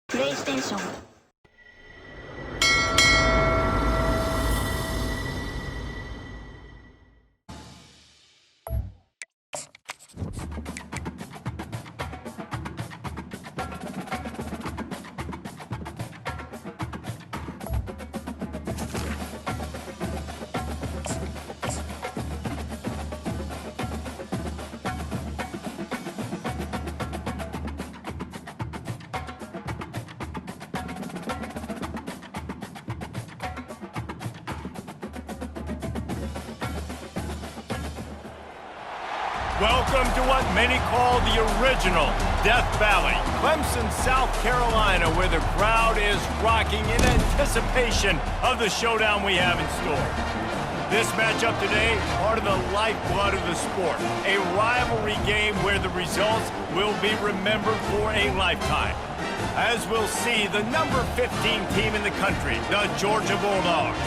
プレイステーション。Welcome to what many call the original Death Valley, Clemson, South Carolina, where the crowd is rocking in anticipation of the showdown we have in store. This matchup today, part of the lifeblood of the sport, a rivalry game where the results will be remembered for a lifetime. As we'll see, the number 15 team in the country, the Georgia Bulldogs,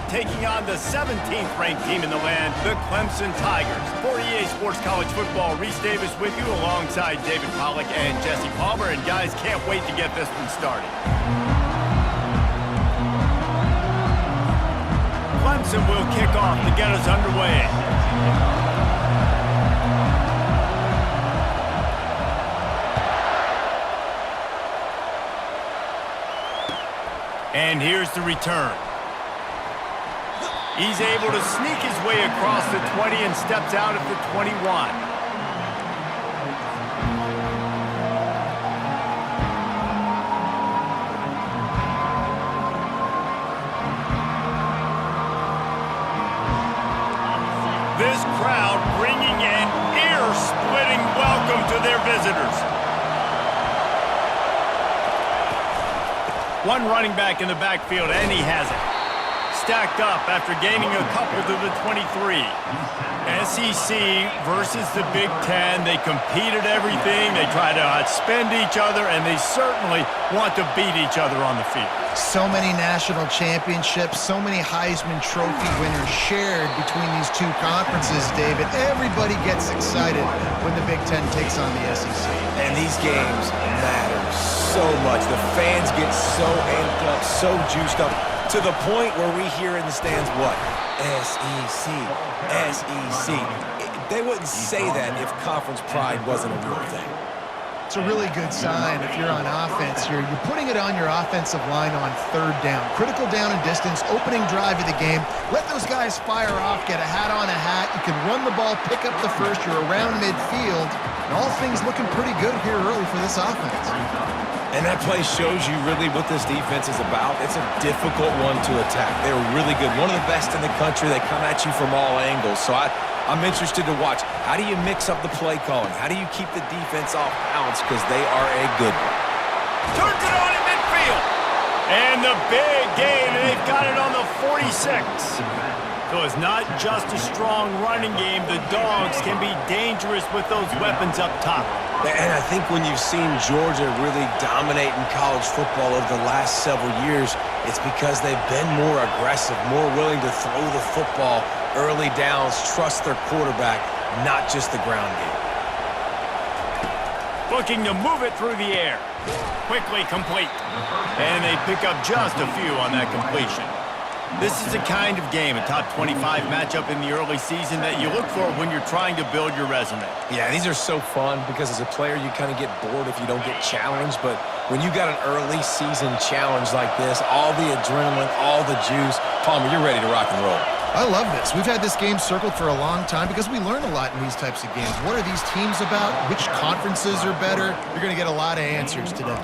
taking on the 17th ranked team in the land, the Clemson Tigers. For EA Sports College Football, Reese Davis with you alongside David Pollack and Jesse Palmer. And guys, can't wait to get this one started. Clemson will kick off to get us underway. And here's the return. He's able to sneak his way across the 20 and steps out at the 21. This crowd bringing an ear-splitting welcome to their visitors. One running back in the backfield, and he has it. Stacked up after gaining a couple to the 23. SEC versus the Big Ten. They compete at everything. They try to outspend each other, and they certainly want to beat each other on the field. So many national championships, so many Heisman Trophy winners shared between these two conferences, David. Everybody gets excited when the Big Ten takes on the SEC. And these games matter so much. The fans get so amped up, so juiced up, to the point where we hear in the stands, what? SEC, SEC. They wouldn't say that if conference pride wasn't a real thing. It's a really good sign if you're on offense here. You're putting it on your offensive line on third down. Critical down and distance, opening drive of the game. Let those guys fire off, get a hat on a hat. You can run the ball, pick up the first. You're around midfield. And all things looking pretty good here early for this offense. And that play shows you really what this defense is about. It's a difficult one to attack. They're really good. One of the best in the country. They come at you from all angles. So I'm interested to watch. How do you mix up the play calling? How do you keep the defense off balance? Because they are a good one. Turns it on in midfield. And the big gain, and they've got it on the 46. So it's not just a strong running game. The Dogs can be dangerous with those weapons up top. And I think when you've seen Georgia really dominate in college football over the last several years, it's because they've been more aggressive, more willing to throw the football early downs, trust their quarterback, not just the ground game. Looking to move it through the air. Quickly complete. And they pick up just a few on that completion. This is the kind of game, a top 25 matchup in the early season, that you look for when you're trying to build your resume. Yeah, these are so fun because as a player, you kind of get bored if you don't get challenged. But when you got an early season challenge like this, all the adrenaline, all the juice, Palmer, you're ready to rock and roll. I love this. We've had this game circled for a long time because we learn a lot in these types of games. What are these teams about? Which conferences are better? You're going to get a lot of answers today.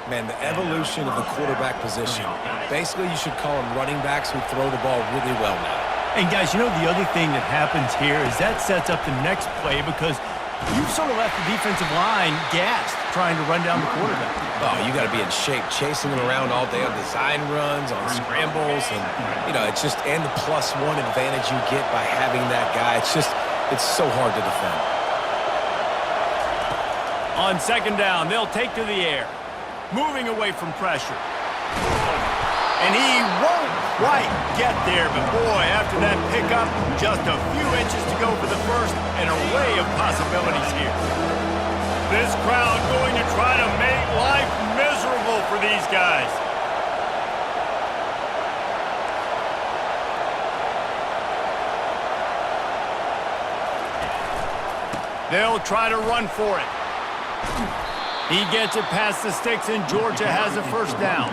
Man, the evolution of the quarterback position. Basically, you should call them running backs who throw the ball really well now. And guys, you know the other thing that happens here is that sets up the next play because you've sort of left the defensive line gassed trying to run down the quarterback. Oh, you got to be in shape, chasing him around all day on design runs, on scrambles, and, you know, it's just, and the +1 advantage you get by having that guy. It's so hard to defend. On second down, they'll take to the air. Moving away from pressure. And he won't quite get there, but boy, after that pickup, just a few inches to go for the first, an array of possibilities here. This crowd going to try to make life miserable these guys. They'll try to run for it. He gets it past the sticks, and Georgia has a first down.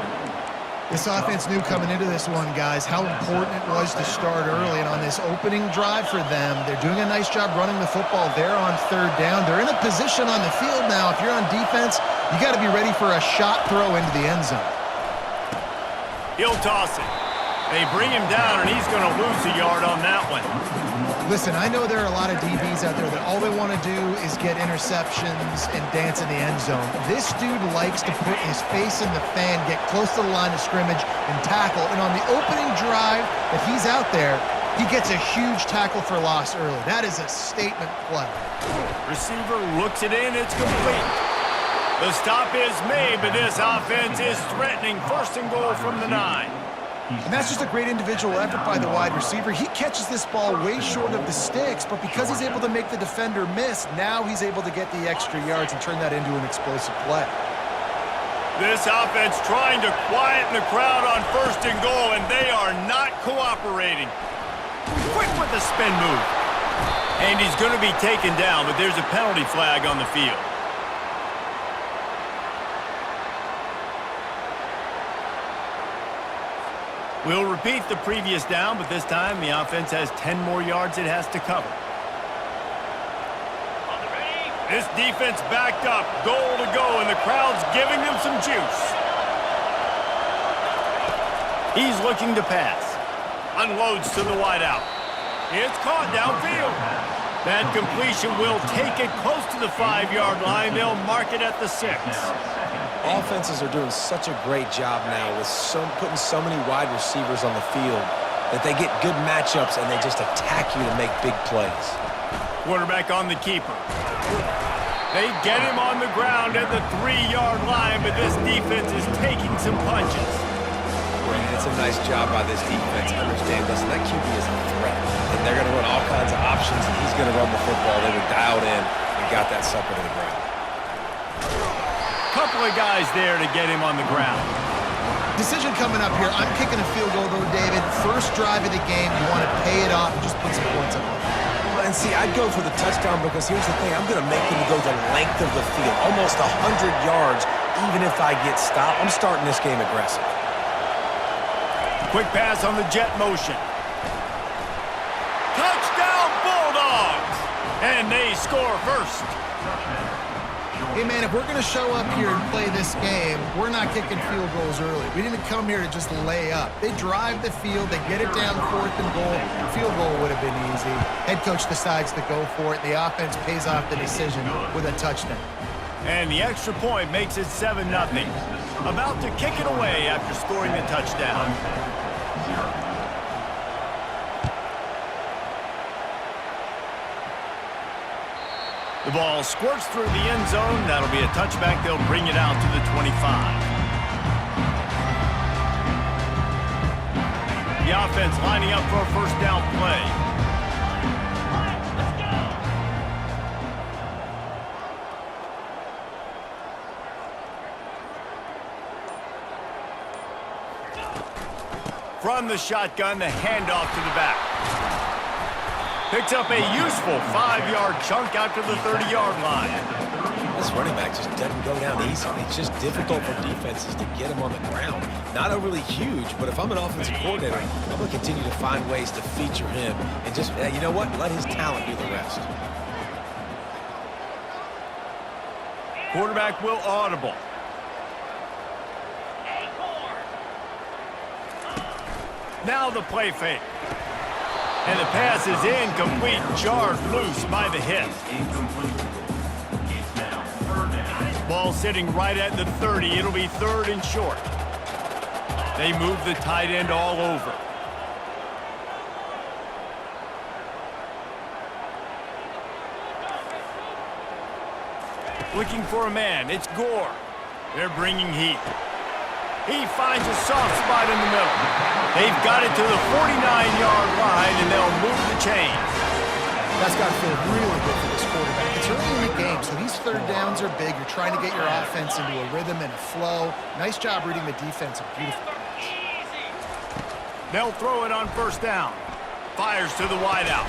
This offense knew coming into this one, guys, how important it was to start early. And on this opening drive for them, they're doing a nice job running the football there on third down. They're in a position on the field now. If you're on defense, you got to be ready for a shot throw into the end zone. He'll toss it. They bring him down, and he's going to lose a yard on that one. Listen, I know there are a lot of DBs out there that all they want to do is get interceptions and dance in the end zone. This dude likes to put his face in the fan, get close to the line of scrimmage, and tackle. And on the opening drive that he's out there, he gets a huge tackle for loss early. That is a statement play. Receiver looks it in. It's complete. The stop is made, but this offense is threatening. First and goal from the 9. And that's just a great individual effort by the wide receiver. He catches this ball way short of the sticks, but because he's able to make the defender miss, now he's able to get the extra yards and turn that into an explosive play. This offense trying to quieten the crowd on first and goal, and they are not cooperating. Quick with the spin move. And he's going to be taken down, but there's a penalty flag on the field. We'll repeat the previous down, but this time the offense has 10 more yards it has to cover. This defense backed up, goal to go, and the crowd's giving them some juice. He's looking to pass. Unloads to the wideout. It's caught downfield. That completion will take it close to the 5-yard line. They'll mark it at the 6. Offenses are doing such a great job now with putting so many wide receivers on the field that they get good matchups and they just attack you to make big plays. Quarterback on the keeper. They get him on the ground at the 3-yard line, but this defense is taking some punches. It's a nice job by this defense. Understand this, that QB is a threat. And they're going to run all kinds of options, and he's going to run the football. They were dialed in and got that sucker to the ground. Couple of guys there to get him on the ground. Decision coming up here. I'm kicking a field goal, though, David. First drive of the game, you want to pay it off and just put some points up. And see, I'd go for the touchdown because here's the thing. I'm going to make them go the length of the field, almost 100 yards, even if I get stopped. I'm starting this game aggressive. Quick pass on the jet motion. Touchdown, Bulldogs! And they score first. Hey, man, if we're going to show up here and play this game, we're not kicking field goals early. We didn't come here to just lay up. They drive the field. They get it down 4th and goal. Field goal would have been easy. Head coach decides to go for it. The offense pays off the decision with a touchdown. And the extra point makes it 7-0. About to kick it away after scoring the touchdown. The ball squirts through the end zone. That'll be a touchback. They'll bring it out to the 25. The offense lining up for a first down play. From the shotgun, the handoff to the back. Picks up a useful 5-yard chunk out to the 30-yard line. This running back just doesn't go down easily. It's just difficult for defenses to get him on the ground. Not overly huge, but if I'm an offensive coordinator, I'm going to continue to find ways to feature him and just, you know what, let his talent do the rest. Quarterback will audible. Now the play fake. And the pass is incomplete, jarred loose by the hit. Ball sitting right at the 30. It'll be 3rd and short. They move the tight end all over. Looking for a man. It's Gore. They're bringing heat. He finds a soft spot in the middle. They've got it to the 49-yard line, and they'll move the chains. That's got to feel really good for this quarterback. It's early in the game. game. So these third downs are big. You're trying to get your offense into a rhythm and a flow. Nice job reading the defense. Beautiful pass. They'll throw it on first down. Fires to the wideout.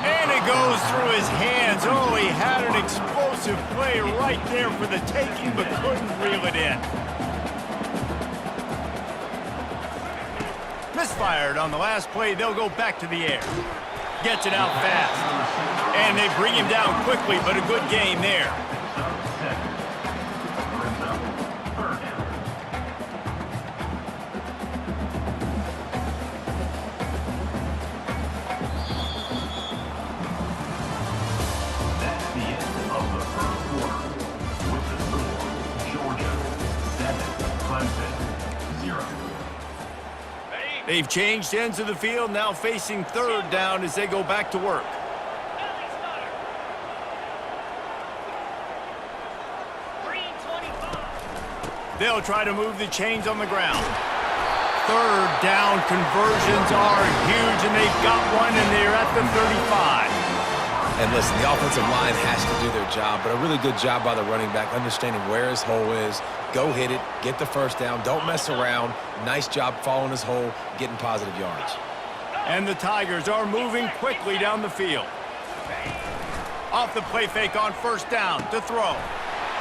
And it goes through his hands. Oh, he had an explosive play right there for the taking, but couldn't reel it in. Misfired on the last play. They'll go back to the air. Gets it out fast. And they bring him down quickly, but a good game there. That's the end of the first quarter. With the score, Georgia 7, Clemson 0. They've changed ends of the field, now facing third down as they go back to work. They'll try to move the chains on the ground. Third down conversions are huge, and they've got one, and they're at the 35. And listen, the offensive line has to do their job, but a really good job by the running back, understanding where his hole is. Go hit it, get the first down, don't mess around. Nice job following his hole, getting positive yards. And the Tigers are moving quickly down the field. Off the play fake on first down to throw.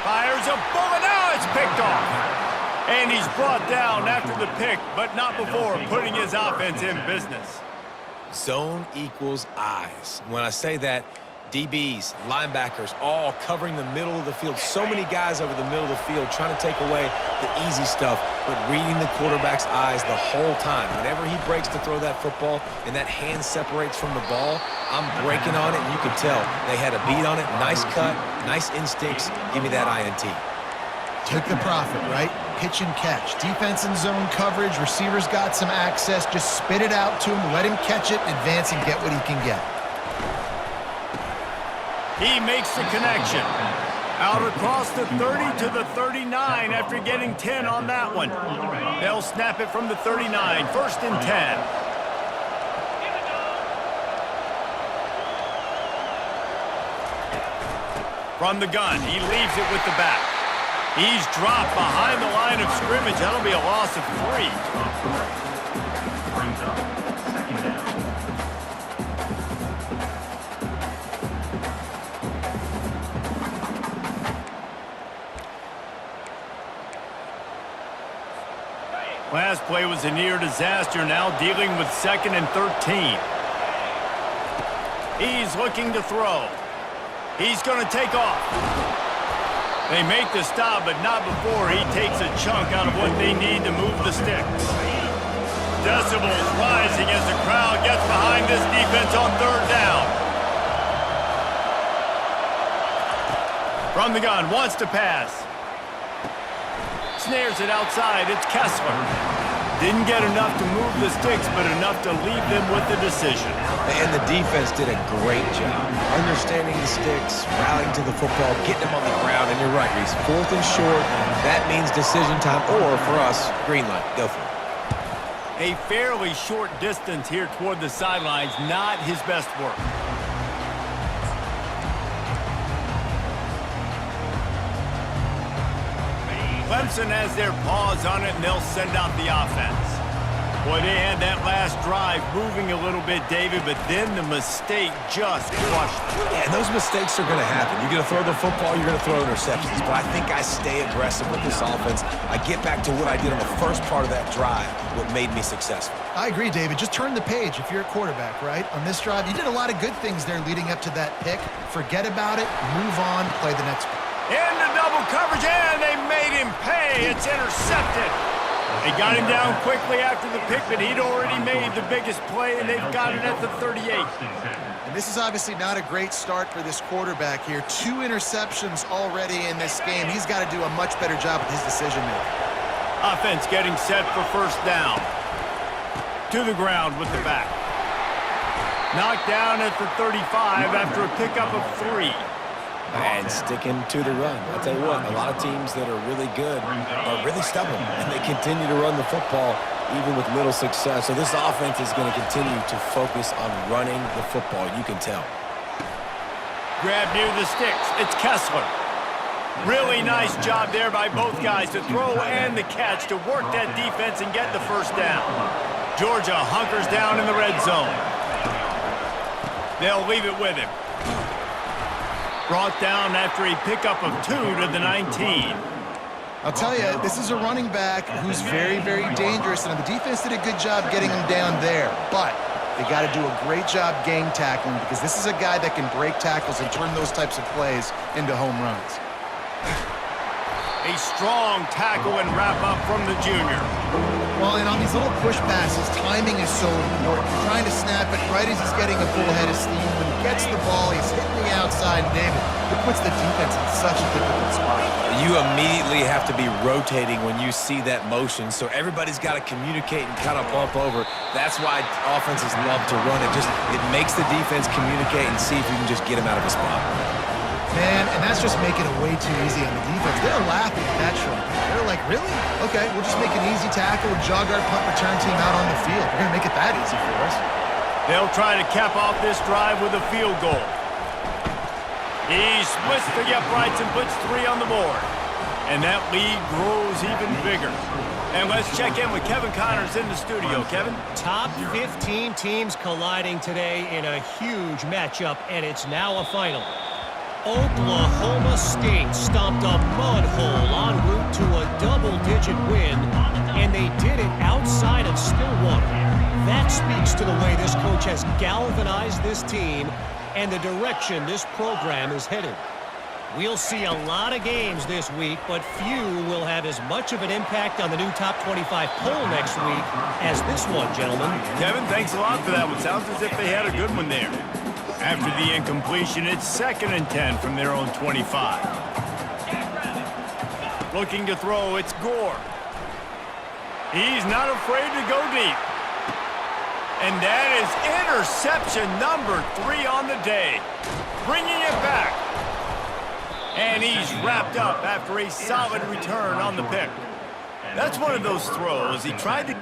Fires a bullet. Now it's picked off. And he's brought down after the pick, but not before putting his offense in business. Zone equals eyes. When I say that, DBs, linebackers, all covering the middle of the field. So many guys over the middle of the field trying to take away the easy stuff, but reading the quarterback's eyes the whole time. Whenever he breaks to throw that football and that hand separates from the ball, I'm breaking on it, and you can tell they had a beat on it. Nice cut, nice instincts. Give me that INT. Take the profit, right? Pitch and catch. Defense and zone coverage. Receivers got some access. Just spit it out to him. Let him catch it, advance, and get what he can get. He makes the connection. Out across the 30 to the 39 after getting 10 on that one. They'll snap it from the 39. First and 10. From the gun, he leaves it with the back. He's dropped behind the line of scrimmage. That'll be a loss of 3. Brings up second down. Last play was a near disaster, now dealing with 2nd and 13. He's looking to throw. He's going to take off. They make the stop, but not before he takes a chunk out of what they need to move the sticks. Decibels rising as the crowd gets behind this defense on third down. From the gun, wants to pass. Snares it outside. It's Kessler. Didn't get enough to move the sticks, but enough to leave them with the decision. And the defense did a great job understanding the sticks, rallying to the football, getting them on the ground. And you're right, Reese. 4th and short, that means decision time, or for us, green light. Go for it. A fairly short distance here toward the sidelines, not his best work. Clemson has their paws on it, and they'll send out the offense. Boy, they had that last drive moving a little bit, David, but then the mistake just crushed them. Yeah, and those mistakes are going to happen. You're going to throw the football, you're going to throw interceptions. But I think I stay aggressive with this offense. I get back to what I did on the first part of that drive, what made me successful. I agree, David. Just turn the page if you're a quarterback, right? On this drive, you did a lot of good things there leading up to that pick. Forget about it, move on, play the next play. Into double coverage, and they made him pay. It's intercepted. They got him down quickly after the pick, but he'd already made the biggest play, and they've got it at the 38. And this is obviously not a great start for this quarterback here. 2 interceptions already in this game. He's got to do a much better job with his decision-making. Offense getting set for first down. To the ground with the back. Knocked down at the 35 after a pickup of 3. And sticking to the run. I'll tell you what, a lot of teams that are really good are really stubborn, and they continue to run the football even with little success. So this offense is going to continue to focus on running the football. You can tell. Grab near the sticks. It's Kessler. Really nice job there by both guys to throw and the catch to work that defense and get the first down. Georgia hunkers down in the red zone. They'll leave it with him. Brought down after a pickup of 2 to the 19. I'll tell you, this is a running back who's very, very dangerous, and the defense did a good job getting him down there. But they got to do a great job game tackling because this is a guy that can break tackles and turn those types of plays into home runs. A strong tackle and wrap-up from the junior. Well, and on these little push passes, timing is so important. You're trying to snap it right as he's getting a full head of steam. When he gets the ball, he's hitting the outside, David. It puts the defense in such a difficult spot. You immediately have to be rotating when you see that motion, so everybody's got to communicate and kind of bump over. That's why offenses love to run it. It makes the defense communicate and see if you can just get him out of his spot. Man, and that's just making it way too easy on the defense. They're laughing at that shot. They're like, really? Okay, we'll just make an easy tackle and jog our punt return team out on the field. We're going to make it that easy for us. They'll try to cap off this drive with a field goal. He splits the uprights and puts 3 on the board. And that lead grows even bigger. And let's check in with Kevin Connors in the studio. Kevin? Top 15 teams colliding today in a huge matchup, and it's now a final. Oklahoma State stomped a mud hole en route to a double-digit win, and they did it outside of Stillwater. That speaks to the way this coach has galvanized this team and the direction this program is headed. We'll see a lot of games this week, but few will have as much of an impact on the new top 25 poll next week as this one, gentlemen. Kevin, thanks a lot for that one. Sounds as if they had a good one there. After the incompletion, it's 2nd and 10 from their own 25. Looking to throw, it's Gore. He's not afraid to go deep. And that is interception number 3 on the day. Bringing it back. And he's wrapped up after a solid return on the pick. That's one of those throws. He tried to...